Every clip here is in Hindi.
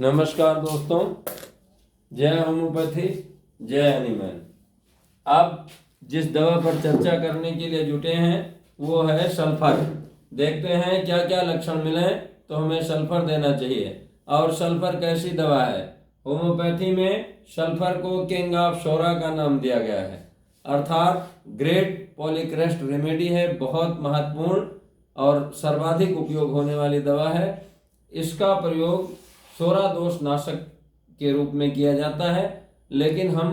नमस्कार दोस्तों, जय होम्योपैथी, जय एनिमल। अब जिस दवा पर चर्चा करने के लिए जुटे हैं वो है सल्फर। देखते हैं क्या क्या लक्षण मिले तो हमें सल्फर देना चाहिए। और सल्फर कैसी दवा है? होम्योपैथी में सल्फर को किंग ऑफ सोरा का नाम दिया गया है, अर्थात ग्रेट पॉलीक्रेस्ट रेमेडी है। बहुत महत्वपूर्ण और सर्वाधिक उपयोग होने वाली दवा है। इसका प्रयोग सोरा दोष नाशक के रूप में किया जाता है, लेकिन हम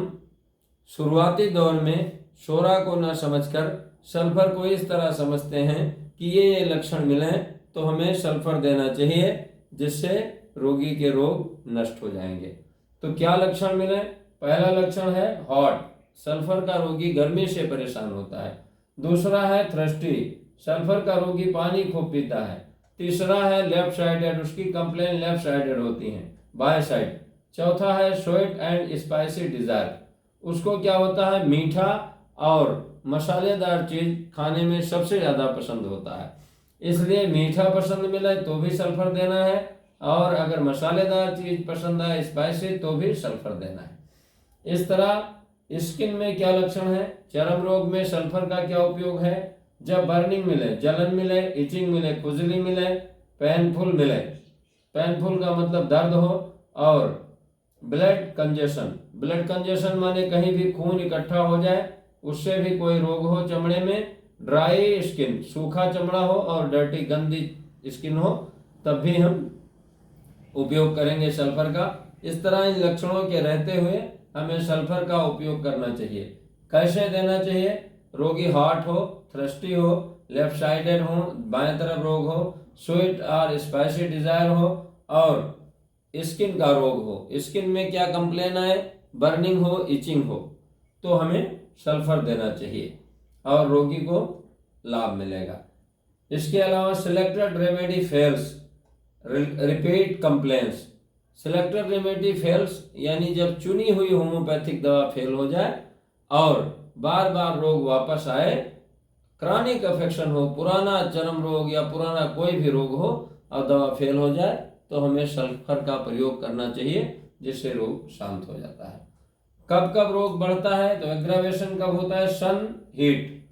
शुरुआती दौर में सोरा को न समझकर सल्फर को इस तरह समझते हैं कि ये लक्षण मिले तो हमें सल्फर देना चाहिए, जिससे रोगी के रोग नष्ट हो जाएंगे। तो क्या लक्षण मिले? पहला लक्षण है हॉट, सल्फर का रोगी गर्मी से परेशान होता है। दूसरा है थ्रस्टी, सल्फर का रोगी पानी खूब पीता है। तीसरा है लेफ्ट साइडेड, उसकी कंप्लेन लेफ्ट साइडेड होती है, बाएं साइड। चौथा है स्वीट एंड स्पाइसी डिजायर, उसको क्या होता है, मीठा और मसालेदार चीज खाने में सबसे ज्यादा पसंद होता है, इसलिए मीठा पसंद मिले तो भी सल्फर देना है, और अगर मसालेदार चीज पसंद आए स्पाइसी तो भी सल्फर देना है। इस तरह स्किन में क्या लक्षण है? चर्म रोग में सल्फर का क्या उपयोग है? जब बर्निंग मिले, जलन मिले, इचिंग मिले, खुजली मिले, पेनफुल मिले, पेनफुल का मतलब दर्द हो, और ब्लड कंजेशन माने कहीं भी खून इकट्ठा हो जाए, उससे भी कोई रोग हो चमड़े में, ड्राई स्किन, सूखा चमड़ा हो, और डर्टी गंदी स्किन हो, तब भी हम उपयोग करेंगे सल्फर का। इस तरह इन लक्षणों के रहते हुए हमें सल्फर का उपयोग करना चाहिए। कैसे देना चाहिए? रोगी हॉट हो, थ्रस्टी हो, लेफ्ट साइडेड हो, बाएं तरफ रोग हो, स्वीट और स्पाइसी डिजायर हो, और स्किन का रोग हो। स्किन में क्या कंप्लेन आए, बर्निंग हो, इचिंग हो, तो हमें सल्फर देना चाहिए और रोगी को लाभ मिलेगा। इसके अलावा selected remedy fails, repeat complaints. Selected remedy fails यानी जब चुनी हुई होम्योपैथिक दवा फेल हो जाए और बार बार रोग वापस आए, क्रॉनिक अफेक्शन हो, पुराना चर्म रोग या पुराना कोई भी रोग हो और दवा फेल हो जाए, तो हमें सल्फर का प्रयोग करना चाहिए, जिससे रोग शांत हो जाता है। कब कब रोग बढ़ता है? तो एग्रावेशन कब होता है? सन हीट,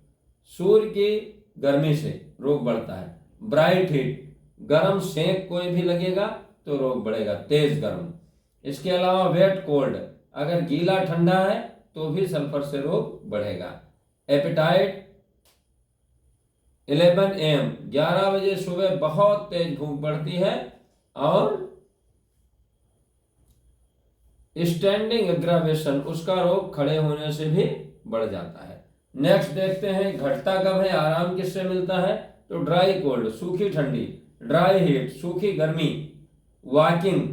सूर्य की गर्मी से रोग बढ़ता है। ब्राइट हीट, गर्म सेक कोई भी लगेगा तो रोग बढ़ेगा, तेज गर्म। इसके अलावा वेट कोल्ड, अगर गीला ठंडा है तो भी सल्फर से रोग बढ़ेगा। एपेटाइट 11 AM, 11 बजे सुबह बहुत तेज भूख बढ़ती है, और स्टैंडिंग एग्रावेशन, उसका रोग खड़े होने से भी बढ़ जाता है। नेक्स्ट देखते हैं घटता कब है, आराम किससे मिलता है? तो ड्राई कोल्ड, सूखी ठंडी, ड्राई हीट, सूखी गर्मी, वॉकिंग,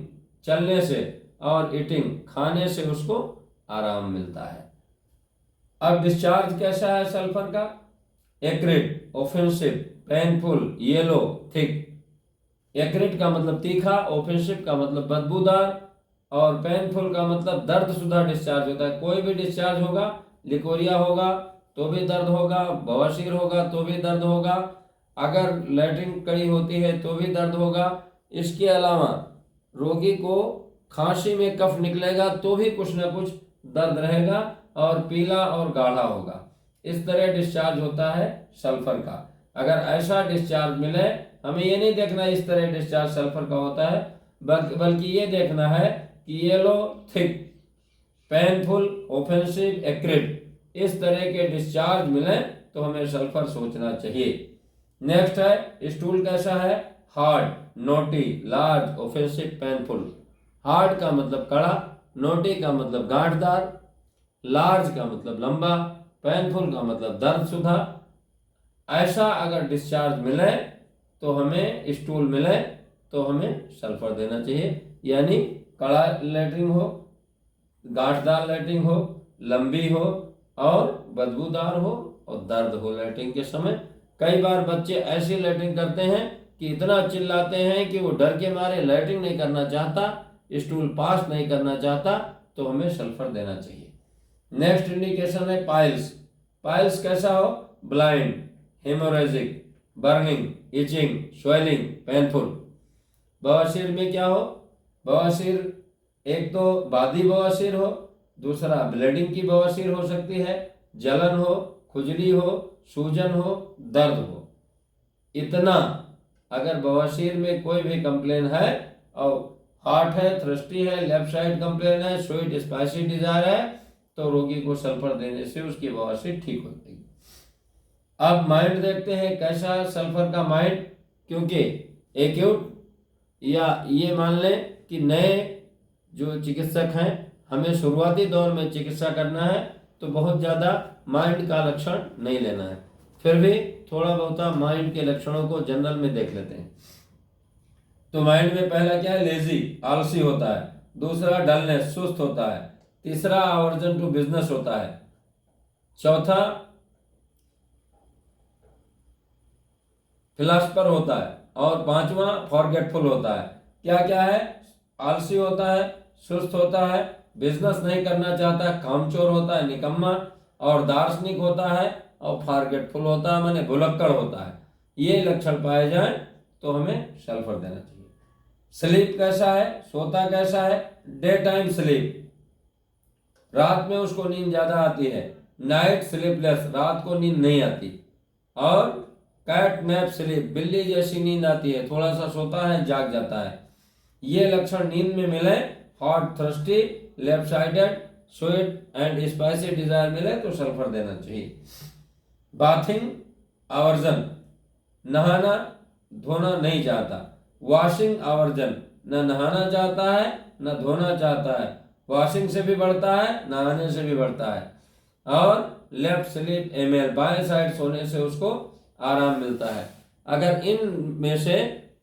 चलने से, और ईटिंग, खाने से उसको आराम मिलता है। अब डिस्चार्ज कैसा है सल्फर का? Acrid, offensive, painful, yellow, thick. Acrid का मतलब तीखा, ऑफेंसिव का मतलब बदबूदार, और पेनफुल का मतलब दर्द शुदा डिस्चार्ज होता है। कोई भी डिस्चार्ज होगा, लिकोरिया होगा तो भी दर्द होगा, बवासीर होगा तो भी दर्द होगा, अगर लैट्रिन कड़ी होती है तो भी दर्द होगा। इसके अलावा रोगी को खांसी में कफ निकलेगा तो भी कुछ ना कुछ दर्द रहेगा, और पीला और गाढ़ा होगा। इस तरह डिस्चार्ज होता है सल्फर का। अगर ऐसा डिस्चार्ज मिले, हमें ये नहीं देखना इस तरह डिस्चार्ज सल्फर का होता है, बल्कि ये देखना है कि yellow, thick, painful, offensive, acrid, इस तरह के डिस्चार्ज मिले तो हमें सल्फर सोचना चाहिए। नेक्स्ट है स्टूल कैसा है? Hard, naughty, large, offensive, painful. Hard का मतलब कड़ा, नोटी का मतलब गांठदार, लार्ज का मतलब लंबा, पेनफुल का मतलब दर्द सुधा। ऐसा अगर डिस्चार्ज मिले तो हमें, स्टूल मिले तो हमें सल्फर देना चाहिए, यानी कड़ा लैट्रिन हो, गांठदार लैट्रिन हो, लंबी हो, और बदबूदार हो, और दर्द हो लैट्रिन के समय। कई बार बच्चे ऐसी लैट्रिन करते हैं कि इतना चिल्लाते हैं कि वो डर के मारे लैट्रिन नहीं करना चाहता, स्टूल पास नहीं करना चाहता, तो हमें सल्फर देना चाहिए। नेक्स्ट इंडिकेशन है पाइल्स। पाइल्स कैसा हो? Blind, haemorrhagic, burning, itching, swelling, painful. बवासीर में क्या हो? बवासीर एक तो बादी बवासीर हो, दूसरा ब्लीडिंग की बवासीर हो सकती है, जलन हो, खुजली हो, सूजन हो, दर्द हो। इतना अगर बवासीर में कोई भी कंप्लेन है और हॉट है, थ्रस्टी है, लेफ्ट साइड कंप्लेन है, स्वीट स्पाइसी डिजायर है, तो रोगी को सल्फर देने से उसकी बवासीर ठीक होती है। अब माइंड देखते हैं कैसा सल्फर का माइंड, क्योंकि एक्यूट या ये मान लें कि नए जो चिकित्सक हैं, हमें शुरुआती दौर में चिकित्सा करना है, तो बहुत ज़्यादा माइंड का लक्षण नहीं लेना है। फिर भी थोड़ा बहुत माइंड के लक्षणों को जनरल में देख लेते हैं। तो माइंड में पहला क्या है, लेजी, आलसी होता है। दूसरा डलनेस, सुस्त होता है। तीसरा आवर्जन टू बिजनेस होता है। चौथा फिलासफर होता है। और पांचवा फॉरगेटफुल होता है। क्या क्या है, आलसी होता है, सुस्त होता है, बिजनेस नहीं करना चाहता, कामचोर होता है, निकम्मा, और दार्शनिक होता है, और फॉरगेटफुल होता है, माने भुलक्कड़ होता है। ये लक्षण पाए जाएं तो हमें सल्फर देना चाहिए। स्लीप कैसा है, सोता कैसा है, डे टाइम स्लीप, रात में उसको नींद ज्यादा आती है। नाइट स्लीपलेस, रात को नींद नहीं आती। और कैट नैप स्लीप, बिल्ली जैसी नींद आती है, थोड़ा सा सोता है जाग जाता है। ये लक्षण नींद में मिले, hot, thirsty, left sided, sweet and spicy desire मिले तो सल्फर देना चाहिए। बाथिंग आवर्जन, नहाना धोना नहीं चाहता। वॉशिंग आवर्जन, न नहाना चाहता है न धोना चाहता है, वॉशिंग से भी बढ़ता है, नहाने से भी बढ़ता है। और लेफ्ट स्लीप एमेल, बाएं साइड सोने से उसको आराम मिलता है। अगर इन में से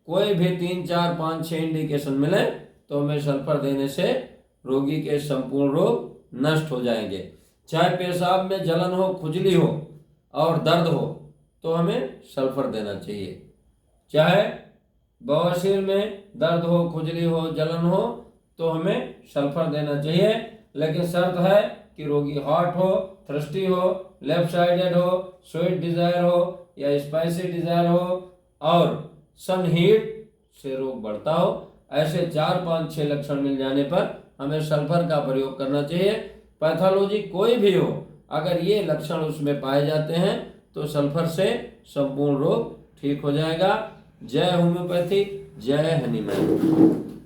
कोई भी 3, 4, 5, 6 इंडिकेशन मिले तो हमें सल्फर देने से रोगी के संपूर्ण रोग नष्ट हो जाएंगे। चाहे पेशाब में जलन हो, खुजली हो और दर्द हो तो हमें सल्फर देना चाहिए। चाहे बवासीर में दर्द हो, खुजली हो, जलन हो तो हमें सल्फर देना चाहिए। लेकिन शर्त है कि रोगी हॉट हो, थ्रस्टी हो, लेफ्ट साइडेड हो, स्वीट डिजायर हो या स्पाइसी डिजायर हो और सन हीट से रोग बढ़ता हो। ऐसे 4, 5, 6 लक्षण मिल जाने पर हमें सल्फर का प्रयोग करना चाहिए। पैथोलॉजी कोई भी हो, अगर ये लक्षण उसमें पाए जाते हैं तो सल्फर से संपूर्ण रोग ठीक हो जाएगा। जय होम्योपैथी, जय हनीमैन।